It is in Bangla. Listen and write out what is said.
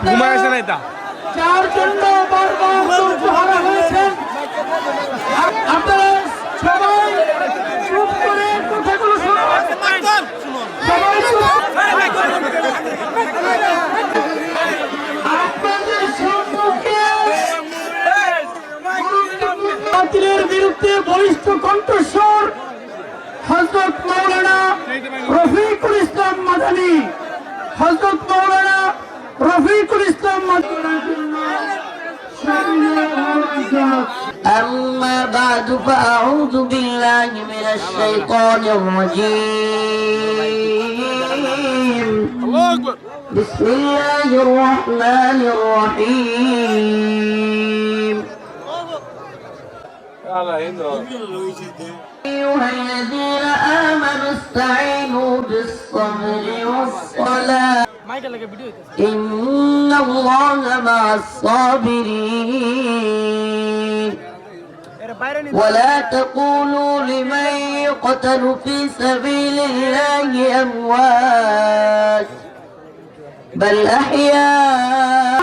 ঘুমায় আসে নাই তা যার জন্য বারবার ধৈর্যহারা হয়েছেন, আপনারা সবাই চুপ করে কথাগুলো শুনুন। সবাই আপনাদের সম্মুখে বাতিলের বিরুদ্ধে বলিষ্ঠ কণ্ঠস্বর হযরত মাওলানা রফিকুল ইসলাম মাদানী, হযরত মাওলানা রফিকুল ইসলাম মাদানী। أما بعد فأعوذ بالله من الشيطان الرجيم. بسم الله الرحمن الرحيم. أيها الذين آمنوا استعينوا بالصبر والصلاة إن الله مع الصابرين. ولا تقولوا لمن يقتل في سبيل الله أموات بل أحياء